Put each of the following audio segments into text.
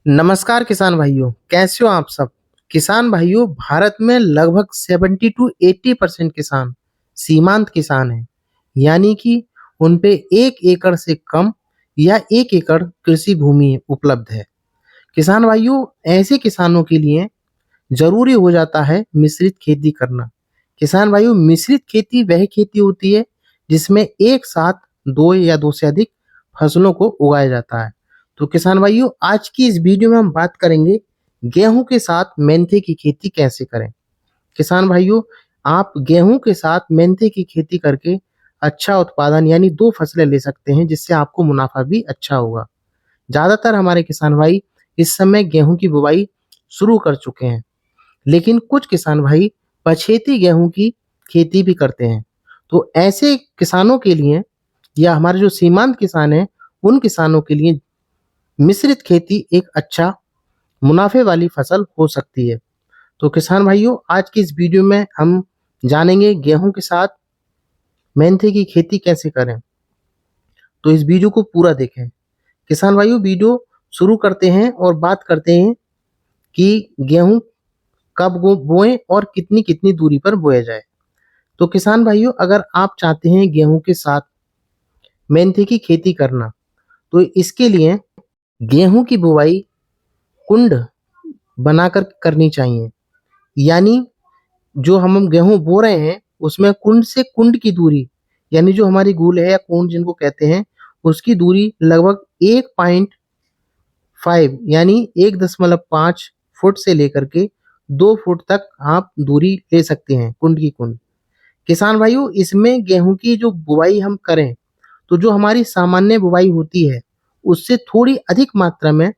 नमस्कार किसान भाइयों, कैसे हो आप सब? किसान भाइयों, भारत में लगभग 70 टू 80% किसान सीमांत किसान हैं, यानी कि उन पे 1 एकड़ से कम या 1 एकड़ कृषि भूमि उपलब्ध है। किसान भाइयों, ऐसे किसानों के लिए ज़रूरी हो जाता है मिश्रित खेती करना। किसान भाइयों, मिश्रित खेती वह खेती होती है जिसमें एक साथ 2 या 2 से अधिक फसलों को उगाया जाता है। तो किसान भाइयों, आज की इस वीडियो में हम बात करेंगे गेहूँ के साथ मेंथे की खेती कैसे करें। किसान भाइयों, आप गेहूँ के साथ मेंथे की खेती करके अच्छा उत्पादन यानी 2 फसलें ले सकते हैं, जिससे आपको मुनाफ़ा भी अच्छा होगा। ज़्यादातर हमारे किसान भाई इस समय गेहूँ की बुवाई शुरू कर चुके हैं। लेकिन कुछ किसान भाई पछेती गेहूँ की खेती भी करते हैं। तो ऐसे किसानों के लिए या हमारे जो सीमांत किसान हैं, उन किसानों के लिए मिश्रित खेती एक अच्छा मुनाफ़े वाली फसल हो सकती है। तो किसान भाइयों, आज की इस वीडियो में हम जानेंगे गेहूँ के साथ मेंथे की खेती कैसे करें। तो इस वीडियो को पूरा देखें। किसान भाइयों, वीडियो शुरू करते हैं और बात करते हैं कि गेहूँ कब बोएँ और कितनी-कितनी दूरी पर बोया जाए। तो किसान भाइयों, अगर आप चाहते हैं गेहूँ के साथ मेंथे की खेती करना, तो इसके लिए गेहूँ की बुवाई कुंड बनाकर करनी चाहिए। यानी जो हम गेहूँ बो रहे हैं, उसमें कुंड से कुंड की दूरी, यानी जो हमारी गूल है या कुंड जिनको कहते हैं, उसकी दूरी लगभग 1.5 यानी 1.5 फुट से लेकर के 2 फुट तक आप दूरी ले सकते हैं, कुंड की कुंड। किसान भाइयों, इसमें गेहूँ की जो बुवाई हम करें, तो जो हमारी सामान्य बुवाई होती है, उससे थोड़ी अधिक मात्रा में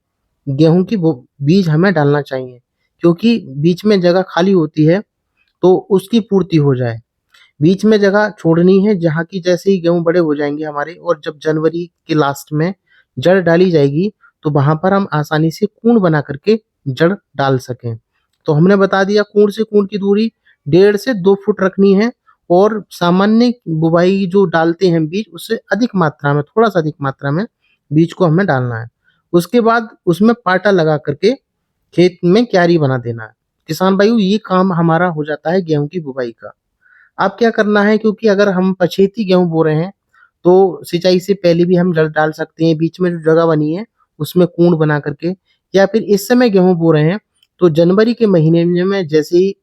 गेहूँ की बीज हमें डालना चाहिए, क्योंकि बीच में जगह खाली होती है, तो उसकी पूर्ति हो जाए। बीच में जगह छोड़नी है, जहाँ की जैसे ही गेहूँ बड़े हो जाएँगे हमारे और जब जनवरी के लास्ट में जड़ डाली जाएगी, तो वहाँ पर हम आसानी से कूंड बना करके जड़ डाल सकें। तो हमने बता दिया कूंड से कूंड की दूरी 1.5 से 2 फुट रखनी है और सामान्य बुवाई जो डालते हैं बीज, उससे अधिक मात्रा में, थोड़ा-सा अधिक मात्रा में बीज को हमें डालना है। उसके बाद उसमें पाटा लगा करके खेत में क्यारी बना देना है। किसान भाइयों, ये काम हमारा हो जाता है गेहूँ की बुवाई का। अब क्या करना है, क्योंकि अगर हम पछेती गेहूँ बो रहे हैं, तो सिंचाई से पहले भी हम जड़ डाल सकते हैं। बीच में जो जगह बनी है, उसमें कूंड बना करके, या फिर इस समय गेहूँ बो रहे हैं, तो जनवरी के महीने में जैसे ही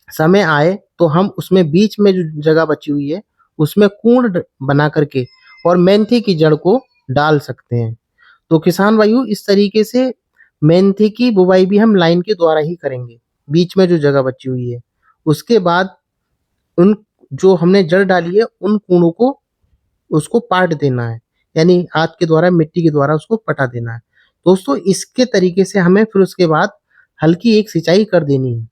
समय आए, तो हम उसमें बीच में जो जगह बची हुई है, उसमें कूंड बना करके और मेंथी की जड़ को डाल सकते हैं। तो किसान भाइयों, इस तरीके से मेंथी की बुवाई भी हम लाइन के द्वारा ही करेंगे, बीच में जो जगह बची हुई है। उसके बाद उन जो हमने जड़ डाली है, उन कूड़ों को उसको पाट देना है, यानी हाथ के द्वारा, मिट्टी के द्वारा उसको पटा देना है। दोस्तों, इसके तरीके से हमें फिर उसके बाद हल्की एक सिंचाई कर देनी है।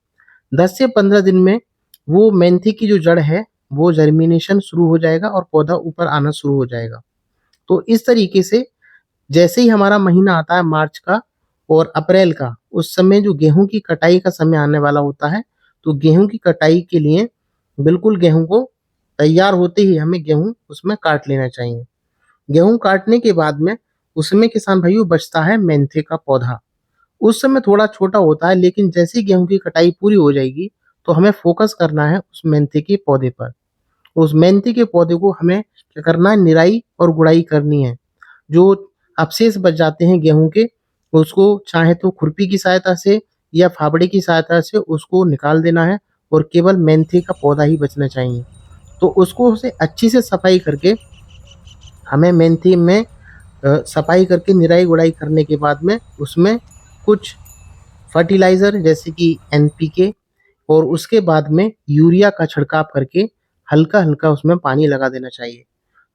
10 से 15 दिन में वो मेंथी की जो जड़ है, वो जर्मिनेशन शुरू हो जाएगा और पौधा ऊपर आना शुरू हो जाएगा। तो इस तरीके से जैसे ही हमारा महीना आता है मार्च का और अप्रैल का, उस समय जो गेहूँ की कटाई का समय आने वाला होता है, तो गेहूँ की कटाई के लिए बिल्कुल गेहूँ को तैयार होते ही हमें गेहूँ उसमें काट लेना चाहिए। गेहूँ काटने के बाद में उसमें किसान भाइयों बचता है मेंथे का पौधा। उस समय थोड़ा छोटा होता है, लेकिन जैसे ही गेहूँ की कटाई पूरी हो जाएगी, तो हमें फ़ोकस करना है उस मेंथे के पौधे पर। उस मेंथे के पौधे को हमें क्या करना है, निराई और गुड़ाई करनी है। जो अवशेष बच जाते हैं गेहूँ के, उसको चाहे तो खुरपी की सहायता से या फावड़े की सहायता से उसको निकाल देना है और केवल मेंथे का पौधा ही बचना चाहिए। तो उसको उसे अच्छी से सफाई करके हमें मेंथी में सफाई करके निराई-गुड़ाई करने के बाद में उसमें कुछ फर्टिलाइज़र जैसे कि एनपीके और उसके बाद में यूरिया का छिड़काव करके हल्का-हल्का उसमें पानी लगा देना चाहिए।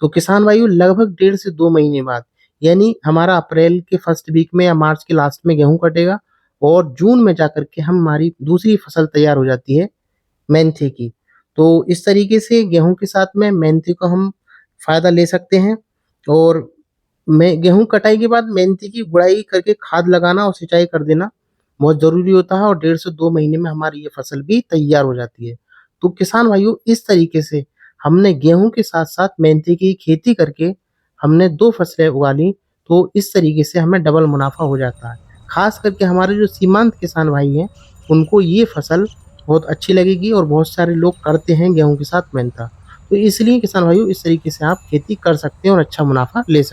तो किसान भाइयों, लगभग 1.5 से 2 महीने बाद, यानी हमारा अप्रैल के फर्स्ट वीक में या मार्च के लास्ट में गेहूँ कटेगा और जून में जाकर के हमारी दूसरी फसल तैयार हो जाती है मेंथी की। तो इस तरीके से गेहूँ के साथ में मेंथी को हम फ़ायदा ले सकते हैं और में गेहूँ कटाई के बाद मेंथी की गुड़ाई करके खाद लगाना और सिंचाई कर देना बहुत ज़रूरी होता है और 1.5 से 2 महीने में हमारी ये फसल भी तैयार हो जाती है। तो किसान भाइयों, इस तरीके से हमने गेहूँ के साथ-साथ मेंथी की खेती करके हमने 2 फसलें उगा ली, तो इस तरीके से हमें डबल मुनाफ़ा हो जाता है। खास करके हमारे जो सीमांत किसान भाई हैं, उनको ये फसल बहुत अच्छी लगेगी और बहुत सारे लोग करते हैं गेहूँ के साथ मेहनता। तो इसलिए किसान भाइयों इस तरीके से आप खेती कर सकते हैं और अच्छा मुनाफा ले सकते हैं।